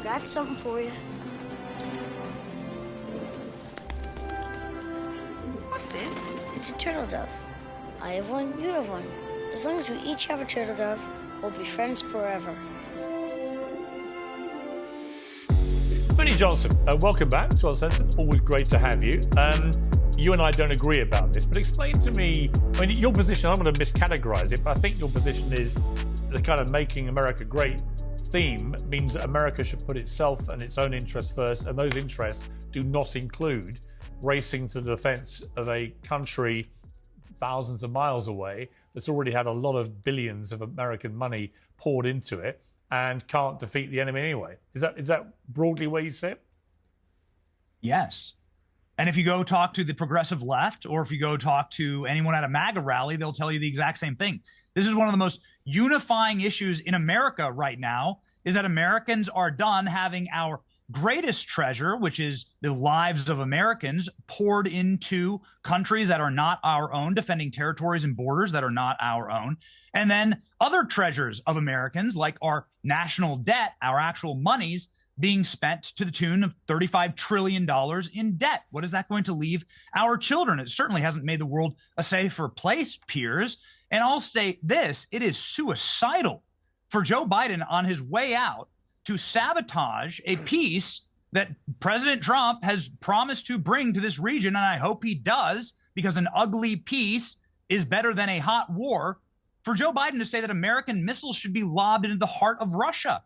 got something for you. What's this? It's a turtle dove. I have one, you have one. As long as we each have a turtle dove, we'll be friends forever. Benny Johnson, welcome back to our Sense. Always great to have you. You and I don't agree about this, but explain to me, I mean, your position, I'm going to miscategorize it, but I think your position is the kind of making America great theme means that America should put itself and its own interests first, and those interests do not include racing to the defense of a country thousands of miles away that's already had a lot of billions of American money poured into it and can't defeat the enemy anyway. Is that broadly where you sit? Yes. And if you go talk to the progressive left, or if you go talk to anyone at a MAGA rally, they'll tell you the exact same thing. This is one of the most unifying issues in America right now, is that Americans are done having our greatest treasure, which is the lives of Americans, poured into countries that are not our own, defending territories and borders that are not our own. And then other treasures of Americans, like our national debt, our actual monies, being spent to the tune of $35 trillion in debt. What is that going to leave our children? It certainly hasn't made the world a safer place, Piers. And I'll say this, it is suicidal for Joe Biden on his way out to sabotage a peace that President Trump has promised to bring to this region, and I hope he does, because an ugly peace is better than a hot war. For Joe Biden to say that American missiles should be lobbed into the heart of Russia.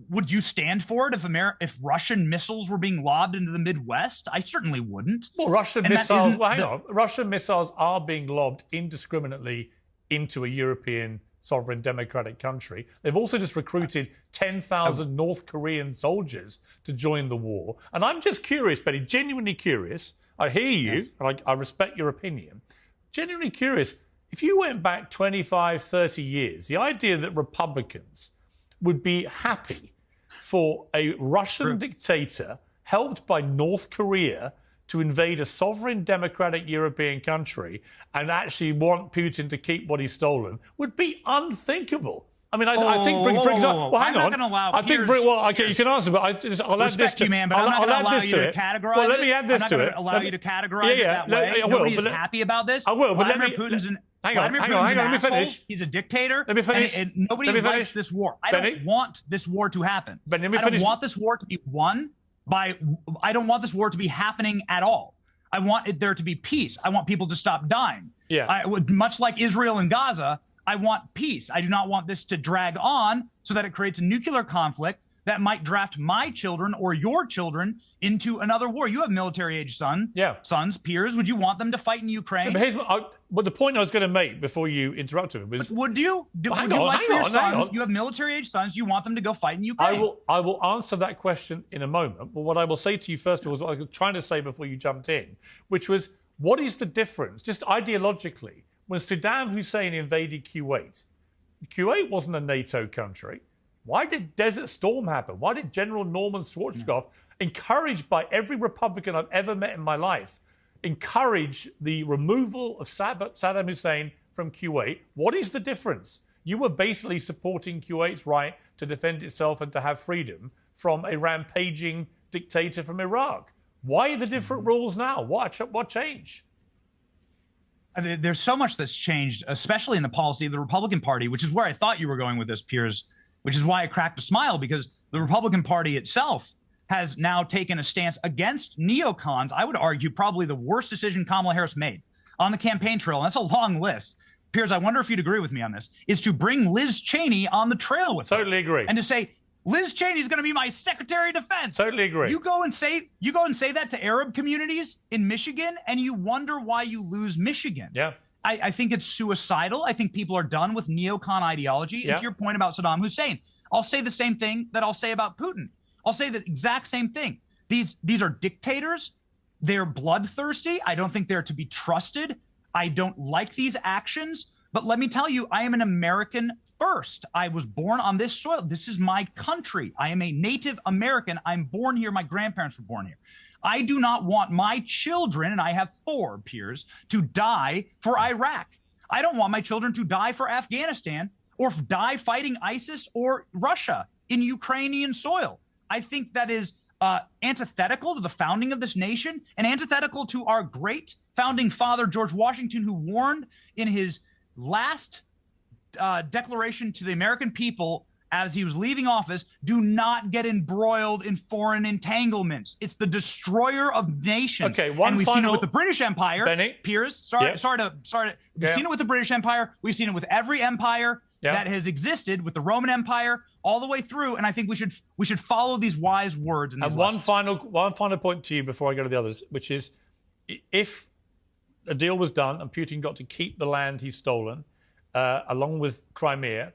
Would you stand for it if Russian missiles were being lobbed into the Midwest? I certainly wouldn't. Well, Russian missiles. Well, hang on. Russian missiles are being lobbed indiscriminately into a European sovereign democratic country. They've also just recruited 10,000 North Korean soldiers to join the war. And I'm just curious, Benny, genuinely curious. I hear you, and I respect your opinion. Genuinely curious. If you went back 25, 30 years, the idea that Republicans would be happy for a Russian dictator helped by North Korea to invade a sovereign democratic European country and actually want Putin to keep what he's stolen would be unthinkable. I mean, I think, for example, well, hang on. I'm not going to allow. I think, okay, you can answer, but I'll add this to you, man. But I'm not going to allow you to categorize. Well, let me add this to it. I'm not going to allow you to categorize it that way. Nobody's happy about this. I will, but Vladimir Putin's an Hang on, let me finish. He's a dictator. Let me finish. And nobody likes this war. I don't want this war to happen. I don't want this war to be won by. I don't want this war to be happening at all. I want there to be peace. I want people to stop dying. Yeah. Much like Israel and Gaza, I want peace. I do not want this to drag on so that it creates a nuclear conflict that might draft my children or your children into another war. You have military-age sons, Piers. Would you want them to fight in Ukraine? Yeah, but the point I was going to make before you interrupted me was... But would you? Would you like for your sons, you have military-age sons, you want them to go fight in Ukraine? I will answer that question in a moment. But what I will say to you first of all is what I was trying to say before you jumped in, which was, what is the difference, just ideologically, when Saddam Hussein invaded Kuwait? Kuwait wasn't a NATO country. Why did Desert Storm happen? Why did General Norman Schwarzkopf, encouraged by every Republican I've ever met in my life, encourage the removal of Saddam Hussein from Kuwait? What is the difference? You were basically supporting Kuwait's right to defend itself and to have freedom from a rampaging dictator from Iraq. Why are the different rules now? What changed? There's so much that's changed, especially in the policy of the Republican Party, which is where I thought you were going with this, Piers, which is why I cracked a smile, because the Republican Party itself has now taken a stance against neocons. I would argue probably the worst decision Kamala Harris made on the campaign trail, and that's a long list. Piers, I wonder if you'd agree with me on this, is to bring Liz Cheney on the trail with her. Totally agree. And to say, Liz Cheney is going to be my Secretary of Defense. Totally agree. You go and say that to Arab communities in Michigan, and you wonder why you lose Michigan. Yeah. I think it's suicidal. I think people are done with neocon ideology. Yeah. And to your point about Saddam Hussein, I'll say the same thing that I'll say about Putin. I'll say the exact same thing. These are dictators. They're bloodthirsty. I don't think they're to be trusted. I don't like these actions. But let me tell you, I am an American first. I was born on this soil. This is my country. I am a Native American. I'm born here. My grandparents were born here. I do not want my children, and I have 4, Piers, to die for Iraq. I don't want my children to die for Afghanistan or die fighting ISIS or Russia. in Ukrainian soil. I think that is antithetical to the founding of this nation and antithetical to our great founding father, George Washington, who warned in his last declaration to the American people as he was leaving office, do not get embroiled in foreign entanglements. It's the destroyer of nations. Okay, and we've seen it with the British Empire. Benny, Piers, sorry to. We've seen it with the British Empire. We've seen it with every empire that has existed, with the Roman Empire all the way through. And I think we should follow these wise words. And one final point to you before I go to the others, which is, if a deal was done and Putin got to keep the land he's stolen, along with Crimea,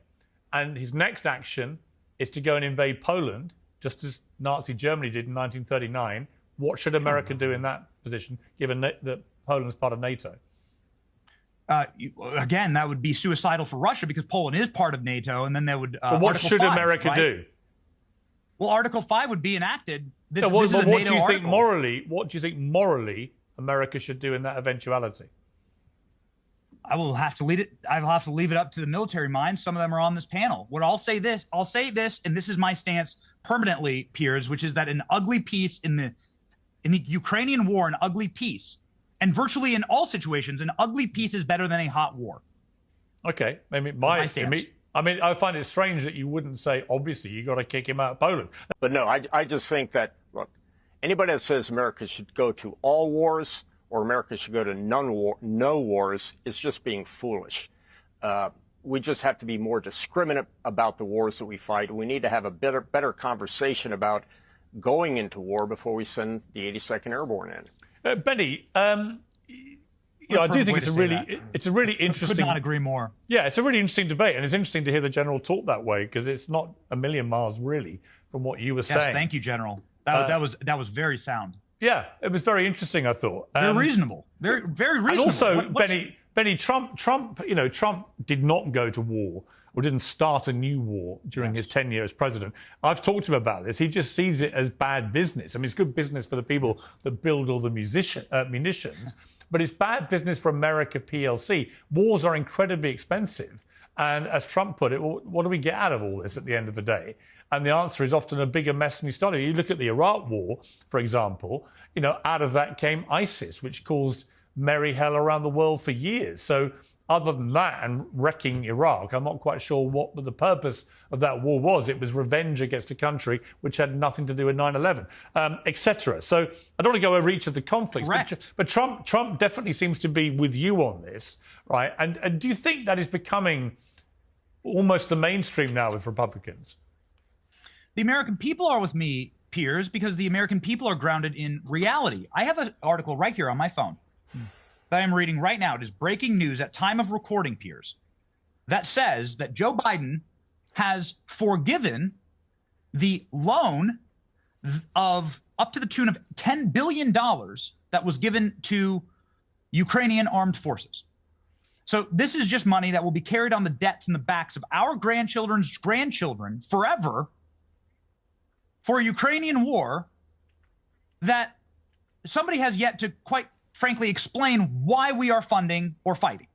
and his next action is to go and invade Poland, just as Nazi Germany did in 1939, what should America do in that position, given that Poland is part of NATO? Again, that would be suicidal for Russia because Poland is part of NATO, and then they would. But what should America do? Well, Article 5 would be enacted. What do you think morally America should do in that eventuality? I will have to leave it up to the military minds. Some of them are on this panel. I'll say this, and this is my stance permanently, Piers, which is that an ugly peace in the Ukrainian war, an ugly peace, and virtually in all situations, an ugly peace is better than a hot war. Okay, my stance. I find it strange that you wouldn't say, obviously, you got to kick him out of Poland. But no, I just think that, look, anybody that says America should go to all wars or America should go to no wars is just being foolish. We just have to be more discriminate about the wars that we fight. We need to have a better conversation about going into war before we send the 82nd Airborne in. Benny, I do think it's a really interesting. Could not agree more. Yeah, it's a really interesting debate, and it's interesting to hear the General talk that way because it's not a million miles really from what you were saying. Yes, thank you, General. That was very sound. Yeah, it was very interesting, I thought. Very reasonable. Very reasonable. And also, Benny, Trump did not go to war or didn't start a new war during his tenure as president. I've talked to him about this. He just sees it as bad business. I mean, it's good business for the people that build all the munitions, but it's bad business for America PLC. Wars are incredibly expensive. And as Trump put it, well, what do we get out of all this at the end of the day? And the answer is often a bigger mess than you started. You look at the Iraq War, for example, out of that came ISIS, which caused merry hell around the world for years. So other than that and wrecking Iraq, I'm not quite sure what the purpose of that war was. It was revenge against a country which had nothing to do with 9/11, etc. So I don't want to go over each of the conflicts, but Trump definitely seems to be with you on this, right? And do you think that is becoming almost the mainstream now with Republicans? The American people are with me, Piers, because the American people are grounded in reality. I have an article right here on my phone that I'm reading right now. It is breaking news at time of recording, Piers, that says that Joe Biden has forgiven the loan of up to the tune of $10 billion that was given to Ukrainian armed forces. So this is just money that will be carried on the debts and the backs of our grandchildren's grandchildren forever for a Ukrainian war that somebody has yet to quite frankly explain why we are funding or fighting.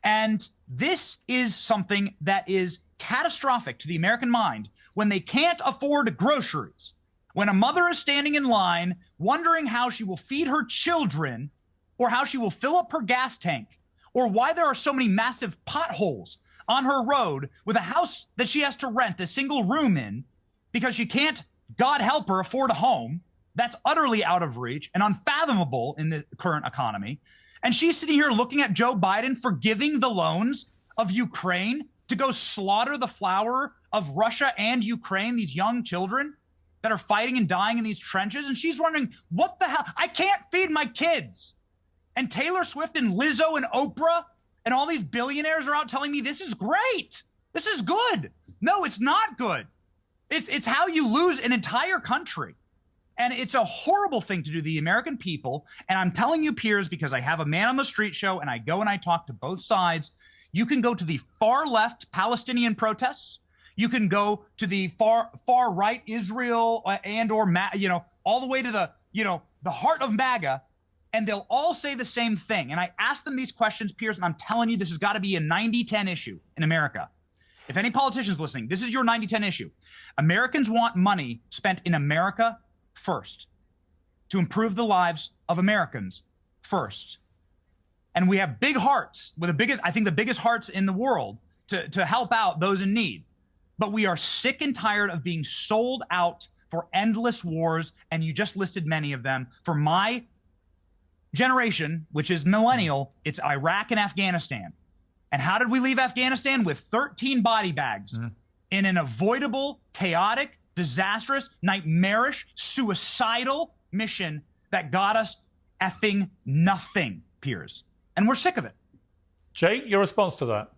And this is something that is catastrophic to the American mind when they can't afford groceries, when a mother is standing in line wondering how she will feed her children or how she will fill up her gas tank, or why there are so many massive potholes on her road with a house that she has to rent a single room in because she can't, God help her, afford a home. That's utterly out of reach and unfathomable in the current economy. And she's sitting here looking at Joe Biden forgiving the loans of Ukraine to go slaughter the flower of Russia and Ukraine, these young children that are fighting and dying in these trenches. And she's wondering, what the hell? I can't feed my kids. And Taylor Swift and Lizzo and Oprah and all these billionaires are out telling me this is great. This is good. No, it's not good. It's how you lose an entire country. And it's a horrible thing to do to the American people. And I'm telling you, Piers, because I have a man on the street show and I go and I talk to both sides. You can go to the far left Palestinian protests. You can go to the far right Israel and or, all the way to the heart of MAGA. And they'll all say the same thing. And I ask them these questions, Piers, and I'm telling you, this has got to be a 90-10 issue in America. If any politician's listening, this is your 90-10 issue. Americans want money spent in America first, to improve the lives of Americans first. And we have big hearts, with I think the biggest hearts in the world to help out those in need. But we are sick and tired of being sold out for endless wars, and you just listed many of them. For my generation, which is millennial, it's Iraq and Afghanistan. And how did we leave Afghanistan? With 13 body bags in an avoidable, chaotic, disastrous, nightmarish, suicidal mission that got us effing nothing, Piers. And we're sick of it. Jake, your response to that?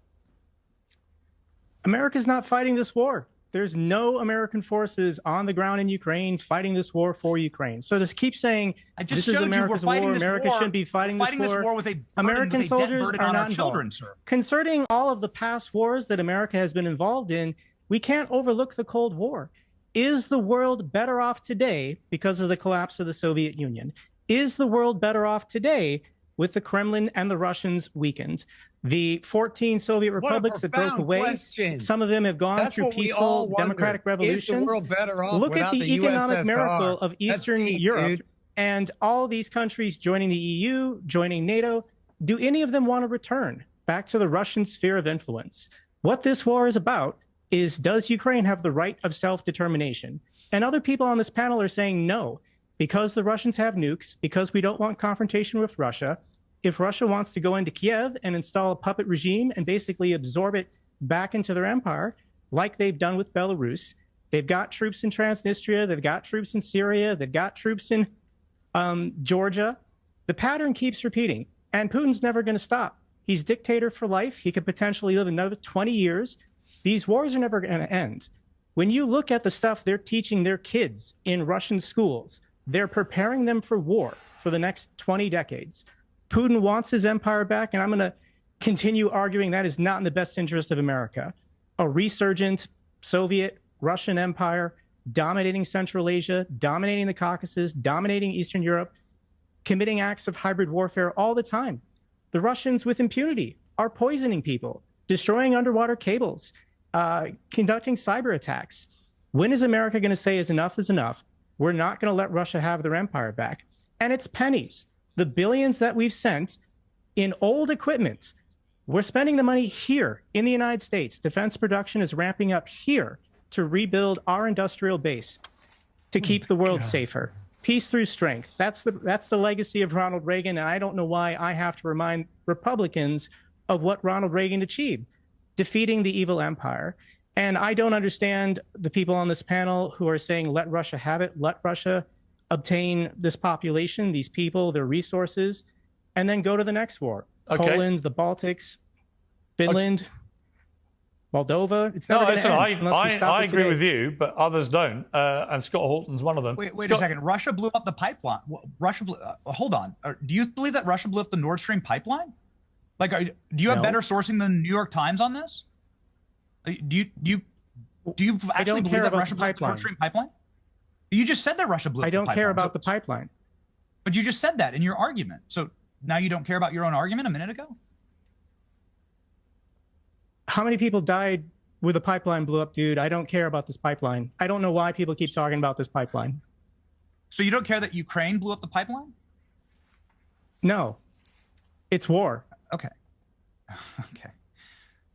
America's not fighting this war. There's no American forces on the ground in Ukraine fighting this war for Ukraine. So to keep saying this is America's war, America shouldn't be fighting this war with a American soldiers are not children, involved. sir. Concerning all of the past wars that America has been involved in, we can't overlook the Cold War. Is the world better off today because of the collapse of the Soviet Union? Is the world better off today with the Kremlin and the Russians weakened? The 14 Soviet republics that broke away, question. some of them have gone through peaceful democratic revolutions. Is the world better off Look at the economic USSR? miracle of Eastern Europe and all these countries joining the EU, joining NATO. Do any of them want to return back to the Russian sphere of influence? What this war is about is, does Ukraine have the right of self-determination? And other people on this panel are saying no, because the Russians have nukes, because we don't want confrontation with Russia. If Russia wants to go into Kiev and install a puppet regime and basically absorb it back into their empire, like they've done with Belarus, they've got troops in Transnistria, they've got troops in Syria, they've got troops in Georgia. The pattern keeps repeating, and Putin's never going to stop. He's dictator for life. He could potentially live another 20 years. These wars are never going to end. When you look at the stuff they're teaching their kids in Russian schools, they're preparing them for war for the next 20 decades. Putin wants his empire back, and I'm going to continue arguing that is not in the best interest of America. A resurgent Soviet Russian empire dominating Central Asia, dominating the Caucasus, dominating Eastern Europe, committing acts of hybrid warfare all the time. The Russians, with impunity, are poisoning people, destroying underwater cables, conducting cyber attacks. When is America going to say is enough? We're not going to let Russia have their empire back. And it's pennies. The billions that we've sent in old equipment, we're spending the money here in the United States. Defense production is ramping up here to rebuild our industrial base, to keep the world safer. Peace through strength. That's the legacy of Ronald Reagan, and I don't know why I have to remind Republicans of what Ronald Reagan achieved, defeating the evil empire. And I don't understand the people on this panel who are saying, let Russia have it, let Russia obtain this population, these people, their resources, and then go to the next war. Okay. Poland, the Baltics, Finland, Moldova. It's never going to end unless we stop I it agree today. with you, but others don't. And Scott Halton's one of them. Wait a second. Russia blew up the pipeline. Hold on. Do you believe that Russia blew up the Nord Stream pipeline? Like, do you have better sourcing than the New York Times on this? Do you actually believe that Russia blew up the Nord Stream pipeline? You just said that Russia blew up the pipeline. I don't care about the pipeline. But you just said that in your argument. So now you don't care about your own argument a minute ago? How many people died with a pipeline blew up, dude? I don't care about this pipeline. I don't know why people keep talking about this pipeline. So you don't care that Ukraine blew up the pipeline? No. It's war. Okay. Okay.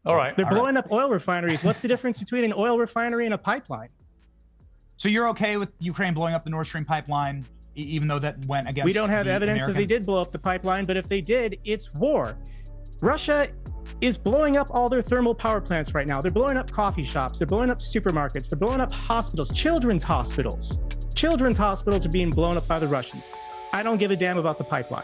All right. They're blowing up oil refineries. What's the difference between an oil refinery and a pipeline? So you're okay with Ukraine blowing up the Nord Stream pipeline, even though that went against We don't have evidence American... that they did blow up the pipeline, but if they did, it's war. Russia is blowing up all their thermal power plants right now. They're blowing up coffee shops. They're blowing up supermarkets. They're blowing up hospitals, children's hospitals. Children's hospitals are being blown up by the Russians. I don't give a damn about the pipeline.